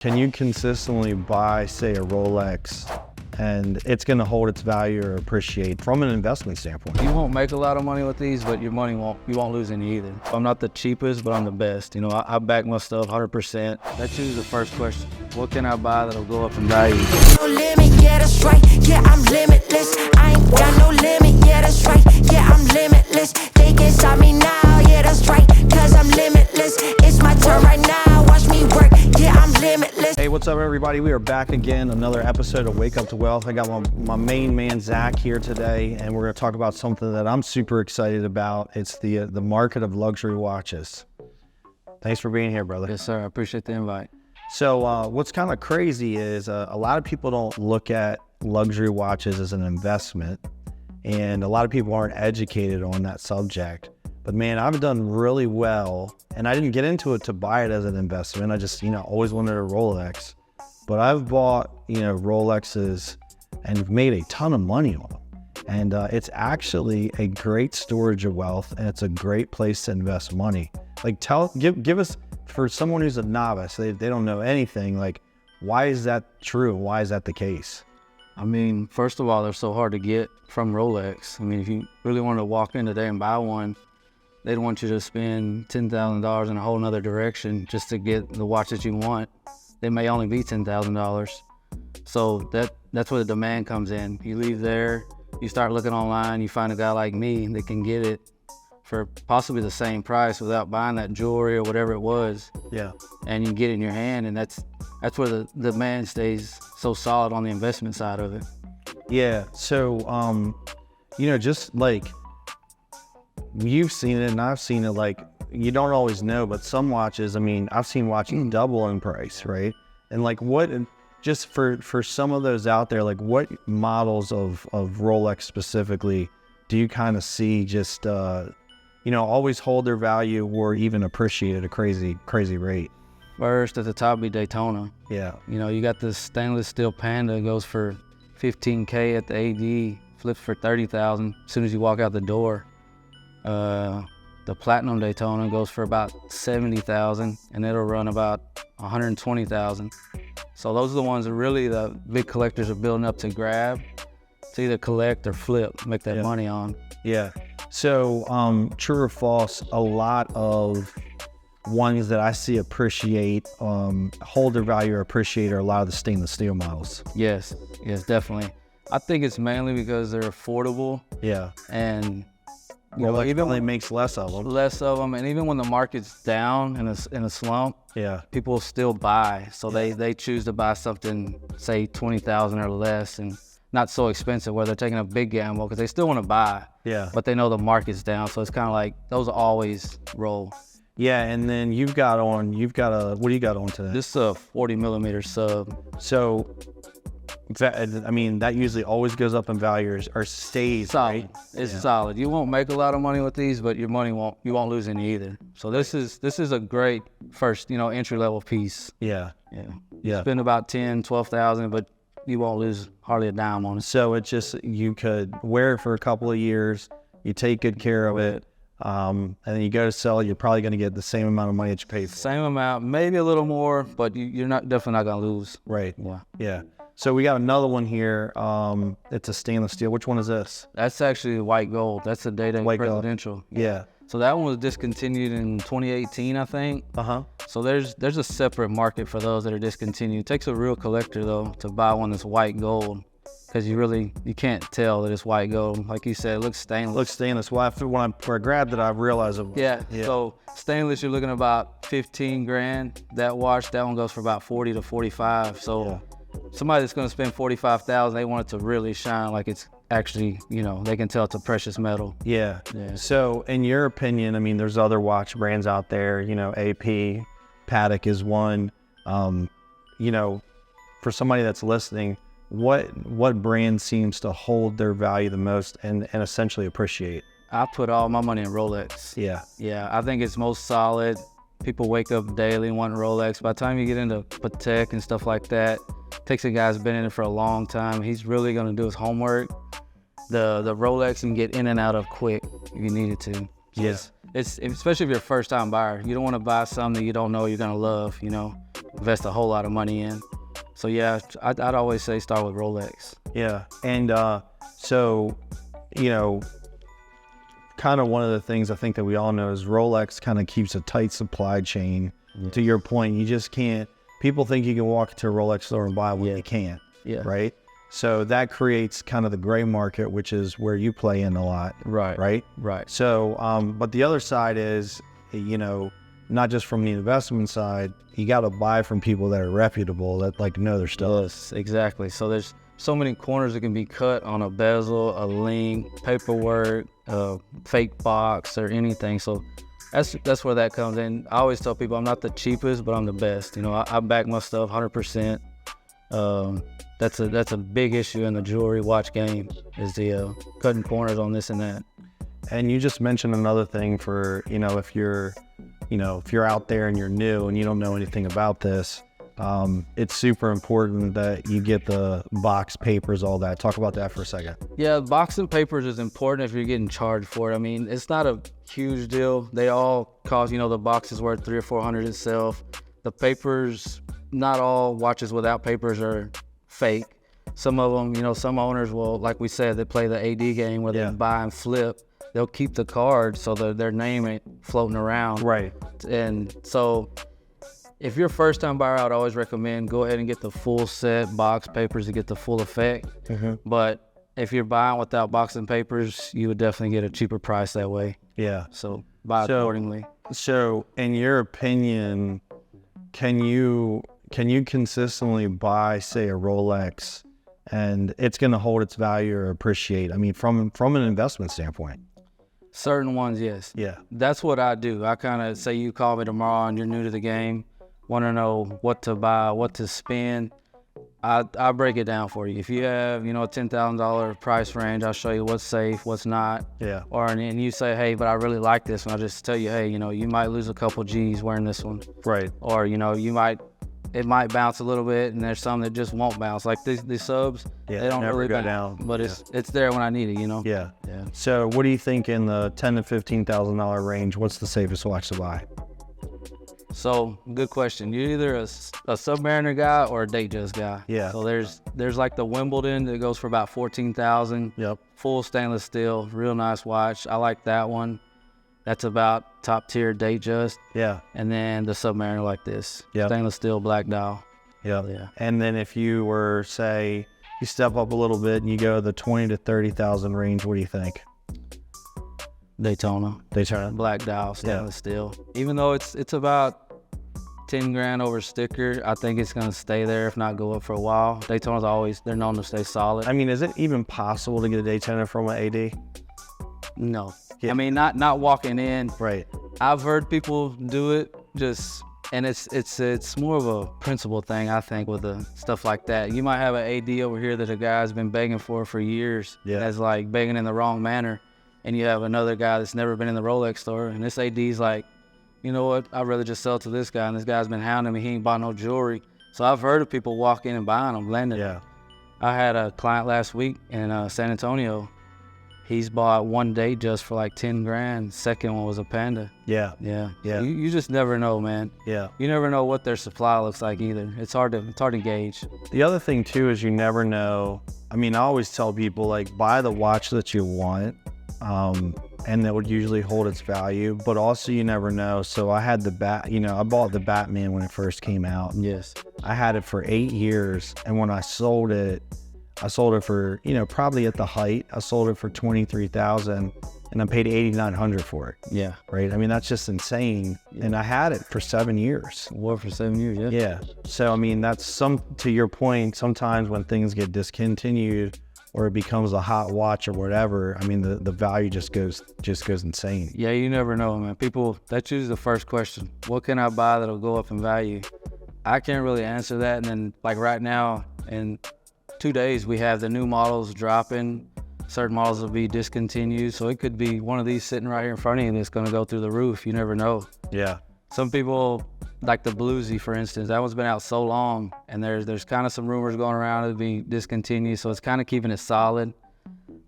Can you consistently buy, say, a Rolex and it's going to hold its value or appreciate from an investment standpoint? You won't make a lot of money with these, but you won't lose any either. I'm not the cheapest, but I'm the best. You know, I back my stuff 100%. That's usually the first question. What can I buy that'll go up in value? No limit, yeah, that's right. Yeah, I'm limitless. I ain't got no limit, yeah, that's right. Yeah, I'm limitless. They can't stop me now, yeah, that's right. Cause I'm limitless. It's my turn right now. Watch me work. Yeah, I'm limitless. Hey, what's up, everybody? We are back again, another episode of Wake Up to Wealth. I got my main man, Zac, here today, and we're going to talk about something that I'm super excited about. It's the market of luxury watches. Thanks for being here, brother. Yes, sir. I appreciate the invite. So what's kind of crazy is a lot of people don't look at luxury watches as an investment, and a lot of people aren't educated on that subject. But man, I've done really well, and I didn't get into it to buy it as an investment. I just, always wanted a Rolex. But I've bought, Rolexes and made a ton of money on them. And it's actually a great storage of wealth, and it's a great place to invest money. Like, give us, for someone who's a novice, they don't know anything, like, why is that true? Why is that the case? I mean, first of all, they're so hard to get from Rolex. I mean, if you really wanted to walk in today and buy one, they'd want you to spend $10,000 in a whole nother direction just to get the watch that you want. They may only be $10,000. So that's where the demand comes in. You leave there, you start looking online, you find a guy like me that can get it for possibly the same price without buying that jewelry or whatever it was. Yeah. And you get it in your hand, and that's where the demand stays so solid on the investment side of it. Yeah. So, just like, you've seen it and I've seen it, like, you don't always know, but some watches, I've seen watches double in price, right? And like, just for some of those out there, like, what models of Rolex specifically do you kind of see just, always hold their value or even appreciate at a crazy rate? First at the top be Daytona. Yeah. You got this stainless steel Panda, goes for $15K at the AD, flips for $30,000 as soon as you walk out the door. The Platinum Daytona goes for about $70,000, and it'll run about $120,000. So those are the ones that really the big collectors are building up to grab, to either collect or flip, make that money on. Yeah. So true or false, a lot of ones that I see appreciate, hold their value or appreciate, are a lot of the stainless steel models. Yes, definitely. I think it's mainly because they're affordable. Yeah. And even when it makes less of them, and even when the market's down in a slump, people still buy. So they choose to buy something, say $20,000 or less, and not so expensive, where they're taking a big gamble because they still want to buy. Yeah. But they know the market's down, so it's kind of like those always roll. Yeah, and then what do you got on today? This is a 40 millimeter sub. So that usually always goes up in value or stays solid. Right? It's solid. You won't make a lot of money with these, but you won't lose any either. So this is a great first, entry level piece. Yeah. Spend about $10,000-$12,000, but you won't lose hardly a dime on it. So it's just, you could wear it for a couple of years, you take good care of it, and then you go to sell it, you're probably going to get the same amount of money that you paid for. Same amount, maybe a little more, but you're definitely not going to lose. Right. Yeah. So we got another one here. It's a stainless steel. Which one is this? That's actually white gold. That's a Day-Day Presidential. Yeah. So that one was discontinued in 2018, I think. So there's a separate market for those that are discontinued. It takes a real collector though to buy one that's white gold, because you can't tell that it's white gold. Like you said, it looks stainless. Well, when I grabbed it, I realized it was. Yeah. So stainless, you're looking at about 15 grand. That watch, that one goes for about 40 to 45. So somebody that's going to spend 45,000, they want it to really shine like it's actually, they can tell it's a precious metal. Yeah. So in your opinion, there's other watch brands out there, AP, Patek is one. For somebody that's listening, what brand seems to hold their value the most and essentially appreciate? I put all my money in Rolex. Yeah, I think it's most solid. People wake up daily wanting Rolex. By the time you get into Patek and stuff like that, takes a guy who's been in it for a long time. He's really gonna do his homework. The Rolex can get in and out of quick if you needed to. It's especially if you're a first time buyer. You don't want to buy something that you don't know you're gonna love. invest a whole lot of money in. So yeah, I'd always say start with Rolex. Yeah. And so, kind of one of the things I think that we all know is Rolex kind of keeps a tight supply chain. Yes. To your point, you just can't. People think you can walk into a Rolex store and buy one. You can't. Yeah. Right. So that creates kind of the gray market, which is where you play in a lot. Right. Right. Right. So, but the other side is, not just from the investment side, you got to buy from people that are reputable, that like know their stuff. Yes, exactly. So there's so many corners that can be cut on a bezel, a link, paperwork, a fake box, or anything. So that's where that comes in. I always tell people I'm not the cheapest, but I'm the best. I back my stuff 100%. That's a big issue in the jewelry watch game, is the cutting corners on this and that. And you just mentioned another thing for, if you're out there and you're new and you don't know anything about this, it's super important that you get the box papers, all that. Talk about that for a second. Yeah, boxing papers is important if you're getting charged for it. I mean, it's not a huge deal. They all cost, the box is worth $300 or $400 itself. The papers, not all watches without papers are fake. Some of them, some owners will, like we said, they play the AD game where they buy and flip. They'll keep the card so that their name ain't floating around. Right. And so if you're a first time buyer, I'd always recommend go ahead and get the full set box papers to get the full effect. Mm-hmm. But if you're buying without boxing papers, you would definitely get a cheaper price that way. Yeah. So buy accordingly. So in your opinion, can you consistently buy, say, a Rolex and it's going to hold its value or appreciate? I mean, from an investment standpoint. Certain ones, yes. Yeah. That's what I do. I kind of say you call me tomorrow and you're new to the game, want to know what to buy, what to spend. I break it down for you. If you have, a $10,000 price range, I'll show you what's safe, what's not. Yeah. And you say, hey, but I really like this one. I'll just tell you, hey, you might lose a couple G's wearing this one. Right. Or, it might bounce a little bit, and there's some that just won't bounce. Like these subs, they don't never really go bounce, down. but it's there when I need it, Yeah. Yeah. So what do you think in the $10,000 to $15,000 range? What's the safest watch to buy? So good question. You're either a Submariner guy or a Datejust guy. Yeah. So there's like the Wimbledon that goes for about $14,000. Yep. Full stainless steel, real nice watch. I like that one. That's about top tier Datejust. Yeah. And then the Submariner like this. Yep. Stainless steel, black dial. Yep. Yeah. And then if you were, say, you step up a little bit and you go the 20 to 30,000 range, what do you think? Daytona. Black dial, stainless steel. Even though it's about 10 grand over sticker, I think it's gonna stay there, if not go up for a while. Daytona's they're known to stay solid. I mean, is it even possible to get a Daytona from an AD? No. Yeah. I mean, not walking in. Right. I've heard people do it, and it's more of a principle thing, I think, with the stuff like that. You might have an AD over here that a guy's been begging for years. Yeah. That's like begging in the wrong manner. And you have another guy that's never been in the Rolex store, and this AD's like, you know what, I'd rather just sell it to this guy, and this guy's been hounding me, he ain't bought no jewelry. So I've heard of people walk in and buying them, blending. Yeah. I had a client last week in San Antonio. He's bought one Datejust for like 10 grand. Second one was a Panda. Yeah. Yeah. Yeah. You just never know, man. Yeah. You never know what their supply looks like either. It's hard to gauge. The other thing too is you never know. I mean, I always tell people, like, buy the watch that you want. And that would usually hold its value, but also you never know. So I had I bought the Batman when it first came out. Yes. I had it for 8 years, and when I sold it for, probably at the height, I sold it for $23,000, and I paid $8,900 for it. Yeah. Right. I mean, that's just insane. Yeah. And I had it for 7 years. Wore for 7 years. Yeah. Yeah. So I mean, that's to your point. Sometimes when things get discontinued, or it becomes a hot watch or whatever, I mean, the value just goes insane. Yeah, you never know, man. People, that's usually the first question. What can I buy that'll go up in value? I can't really answer that. And then, like right now, in 2 days, we have the new models dropping. Certain models will be discontinued. So it could be one of these sitting right here in front of you that's going to go through the roof. You never know. Yeah. Some people, like the Bluesy, for instance, that one's been out so long, and there's kind of some rumors going around it'll be discontinued, so it's kind of keeping it solid.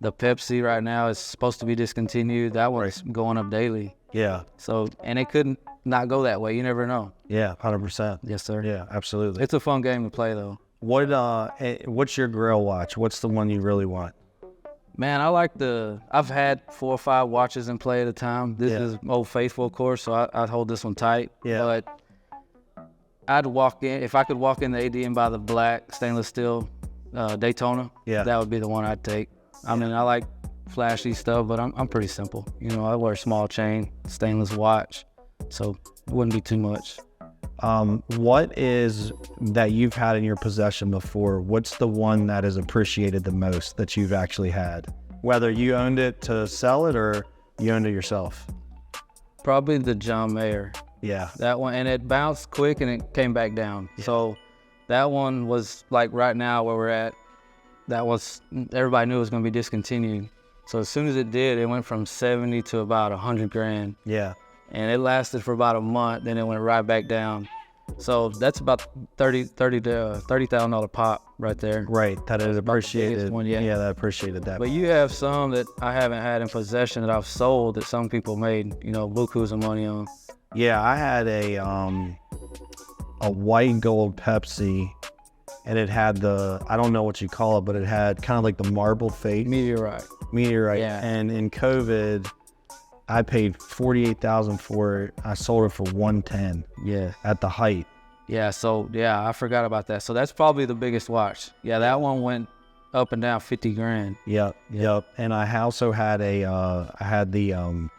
The Pepsi right now is supposed to be discontinued. That one's going up daily. Yeah. So, and it couldn't, not go that way. You never know. Yeah, 100%. Yes, sir. Yeah, absolutely. It's a fun game to play, though. What's your grail watch? What's the one you really want? Man, I've had 4 or 5 watches in play at a time. This is Old Faithful, of course, so I'd hold this one tight. Yeah. But I'd walk in, if I could walk in the AD and buy the black stainless steel Daytona, that would be the one I'd take. I mean, I like flashy stuff, but I'm pretty simple. You know, I wear a small chain, stainless watch, so it wouldn't be too much. What is that you've had in your possession before? What's the one that is appreciated the most that you've actually had? Whether you owned it to sell it or you owned it yourself? Probably the John Mayer. Yeah. That one, and it bounced quick and it came back down. Yeah. So that one was like right now where we're at, everybody knew it was going to be discontinued. So as soon as it did, it went from 70 to about 100 grand. Yeah. And it lasted for about a month, then it went right back down. So that's about $30,000 pop right there. Right, that is appreciated. One, yeah, that appreciated that. But you have some that I haven't had in possession that I've sold that some people made, bukus of money on. Yeah, I had a white gold Pepsi, and it had I don't know what you call it, but it had kind of like the marble face. Meteorite. Yeah. And in COVID, I paid $48,000 for it. I sold it for $110. Yeah. At the height. Yeah. So I forgot about that. So that's probably the biggest watch. Yeah, that one went up and down 50 grand. Yep. And I also had the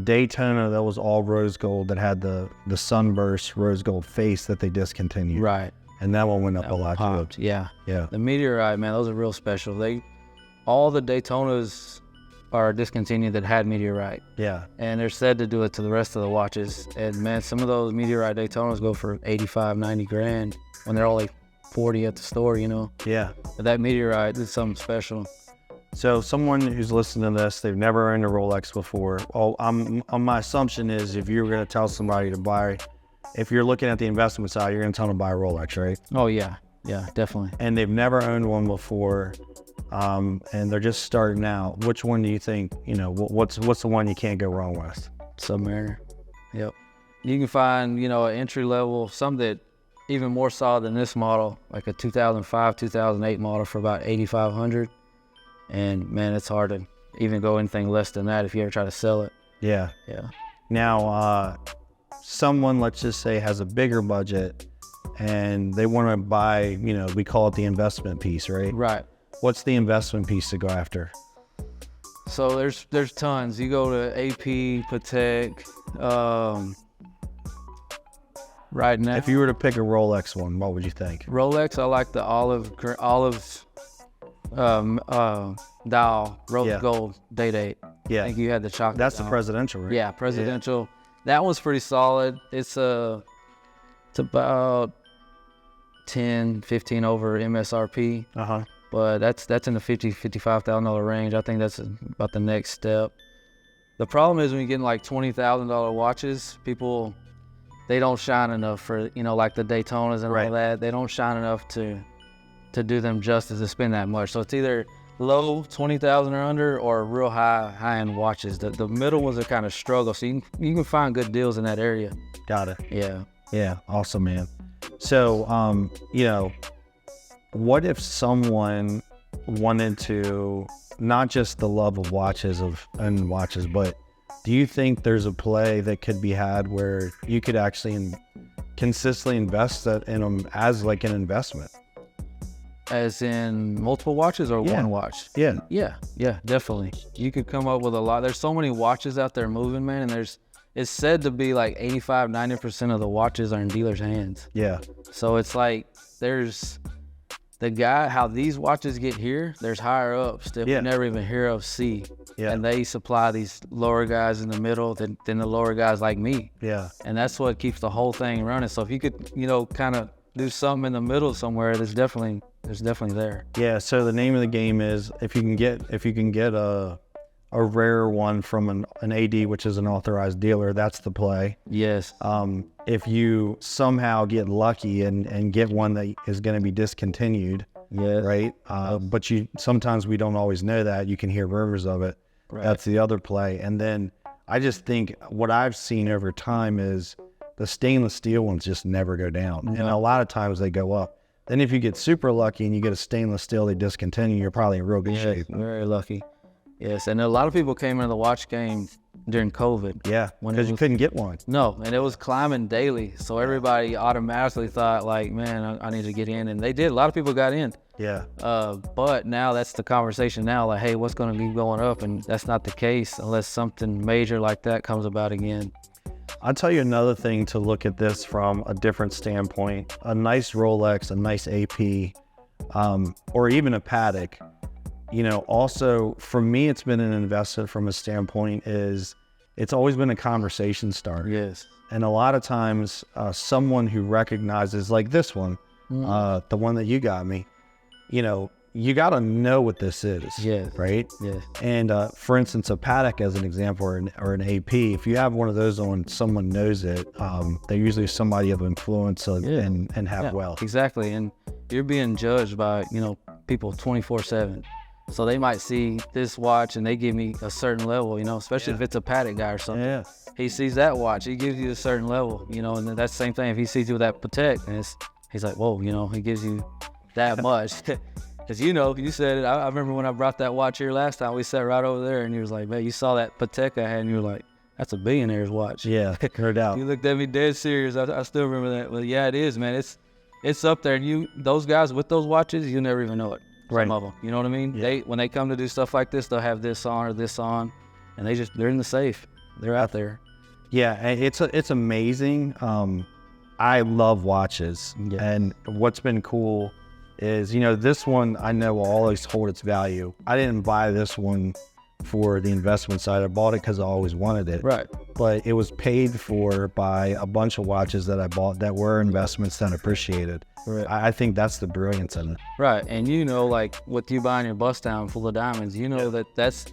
Daytona that was all rose gold that had the sunburst rose gold face that they discontinued. Right. And that one went up a lot too. Yeah. Yeah. The Meteorite, man, those are real special. All the Daytonas are discontinued that had Meteorite. Yeah. And they're said to do it to the rest of the watches. And man, some of those Meteorite Daytonas go for 85, 90 grand when they're only 40 at the store, Yeah. But that Meteorite is something special. So someone who's listening to this, they've never owned a Rolex before. Well, my assumption is if you were going to tell somebody to buy, if you're looking at the investment side, you're going to tell them to buy a Rolex, right? Oh, yeah. Yeah, definitely. And they've never owned one before. And they're just starting out. Which one do you think, what's the one you can't go wrong with? Submariner. Yep. You can find, an entry level, some that even more solid than this model, like a 2005, 2008 model for about $8,500. And man, it's hard to even go anything less than that if you ever try to sell it. Yeah. Yeah. Now, someone, let's just say, has a bigger budget and they want to buy, we call it the investment piece, right? Right. What's the investment piece to go after? So there's tons. You go to AP, Patek, right now. If you were to pick a Rolex one, what would you think? Rolex, I like the olive dial, rose gold date. Yeah. I think you had the chocolate. That's dial. the presidential, right? Yeah, presidential. Yeah. That one's pretty solid. It's about 10, 15 over MSRP. Uh-huh. But that's in the $50,000-$55,000 range. I think that's about the next step. The problem is when you get like $20,000 watches, people, they don't shine enough for, like the Daytonas and all that. They don't shine enough to do them justice to spend that much. So it's either low 20,000 or under, or real high-end watches. The middle ones are kind of struggle. So you can find good deals in that area. Got it. Yeah. Yeah. Awesome, man. So, what if someone wanted to, not just the love of watches and watches, but do you think there's a play that could be had where you could actually consistently invest in them as like an investment? As in multiple watches or one watch? Yeah. Yeah, definitely. You could come up with a lot. There's so many watches out there moving, man, and it's said to be like 85, 90% of the watches are in dealers' hands. Yeah. So it's like there's the guy, how these watches get here, there's higher ups that we never even hear of C. Yeah. And they supply these lower guys in the middle than the lower guys like me. Yeah. And that's what keeps the whole thing running. So if you could, kind of do something in the middle somewhere, there's definitely there. Yeah. So the name of the game is if you can get a rare one from an AD, which is an authorized dealer, that's the play. Yes. If you somehow get lucky and get one that is going to be discontinued, right? But sometimes we don't always know that. You can hear rumors of it. Right. That's the other play. And then I just think what I've seen over time is the stainless steel ones just never go down. And a lot of times they go up. Then if you get super lucky and you get a stainless steel they discontinue, you're probably in real good shape. Very lucky. Yes, and a lot of people came into the watch game during COVID. Yeah, because you couldn't get one. No, and it was climbing daily. So everybody automatically thought like, man, I need to get in. And they did. A lot of people got in. Yeah. But now that's the conversation now, like, hey, what's going to be going up? And that's not the case unless something major like that comes about again. I'll tell you another thing to look at this from a different standpoint. A nice Rolex, a nice AP, or even a Patek. You know, also for me, it's been an investment from a standpoint is it's always been a conversation starter. Yes. And a lot of times someone who recognizes like this one, the one that you got me, you know, you got to know what this is. Yes. Right. Yes. And for instance, a Patek as an example, or an AP, if you have one of those on, someone knows it, they're usually somebody of influence and have wealth. Exactly. And you're being judged by, you know, people 24/7. So they might see this watch and they give me a certain level, you know, especially if it's a Patek guy or something. Yeah. He sees that watch, he gives you a certain level, you know, and then that's the same thing if he sees you with that Patek, and he's like, whoa, you know, he gives you that much. Because, you know, you said it, I remember when I brought that watch here last time, we sat right over there and he was like, man, you saw that Patek I had, and you were like, that's a billionaire's watch. Yeah, no doubt. You looked at me dead serious. I still remember that. Well, yeah, it is, man. It's up there. And those guys with those watches, you never even know it. Right. Some of them, you know what I mean? Yeah. When they come to do stuff like this, they'll have this on or this on, and they're in the safe. They're out there. Yeah, it's amazing. I love watches, and what's been cool is, you know, this one I know will always hold its value. I didn't buy this one for the investment side. I bought it because I always wanted it. Right. But it was paid for by a bunch of watches that I bought that were investments that appreciated. Right. I think that's the brilliance in it. Right, and you know, like with you buying your bust down full of diamonds, you know that's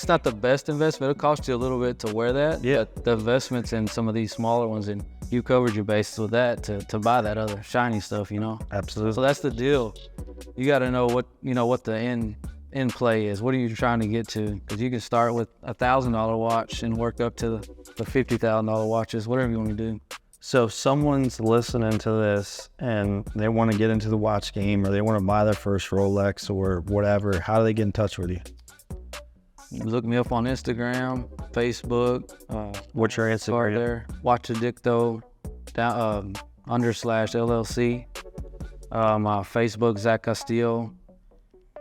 not the best investment. It'll cost you a little bit to wear that. Yeah. But the investments in some of these smaller ones, and you covered your bases with that to buy that other shiny stuff, you know. Absolutely. So that's the deal. You got to know what the end play is. What are you trying to get to? Because you can start with $1,000 watch and work up to the $50,000 watches, whatever you want to do. So if someone's listening to this and they want to get into the watch game, or they want to buy their first Rolex or whatever, how do they get in touch with you? Look me up on Instagram, Facebook. What's your Instagram? Start there. Watch Addicto _LLC. My Facebook, Zac Castillo.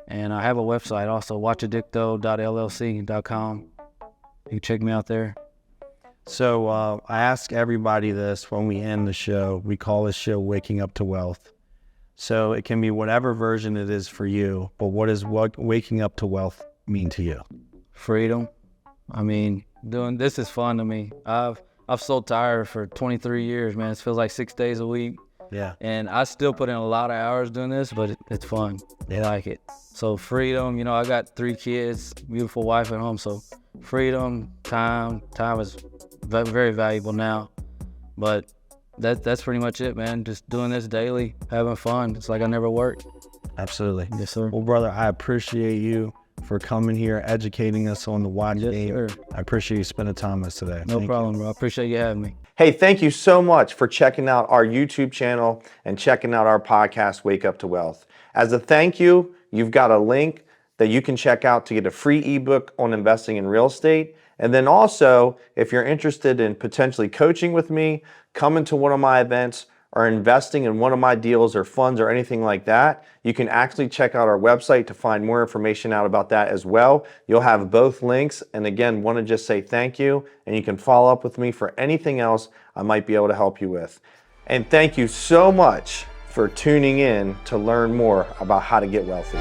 And I have a website also, watchaddicto.llc.com. You can check me out there. So I ask everybody this when we end the show. We call this show Waking Up to Wealth. So it can be whatever version it is for you, but what does waking up to wealth mean to you? Freedom. I mean, doing this is fun to me. I've so tired for 23 years, man. It feels like 6 days a week. Yeah. And I still put in a lot of hours doing this, but it's fun. They like it. So freedom, you know, I got 3 kids, beautiful wife at home. So freedom, time is very valuable now. But that's pretty much it, man. Just doing this daily, having fun. It's like I never worked. Absolutely. Yes, sir. Well, brother, I appreciate you for coming here, educating us on the watch game. Sir. I appreciate you spending time with us today. No problem, bro. I appreciate you having me. Hey, thank you so much for checking out our YouTube channel and checking out our podcast, Wake Up to Wealth. As a thank you, you've got a link that you can check out to get a free ebook on investing in real estate. And then also, if you're interested in potentially coaching with me, coming to one of my events, or investing in one of my deals or funds or anything like that, you can actually check out our website to find more information out about that as well. You'll have both links. And again, want to just say thank you, and you can follow up with me for anything else I might be able to help you with. And thank you so much for tuning in to learn more about how to get wealthy.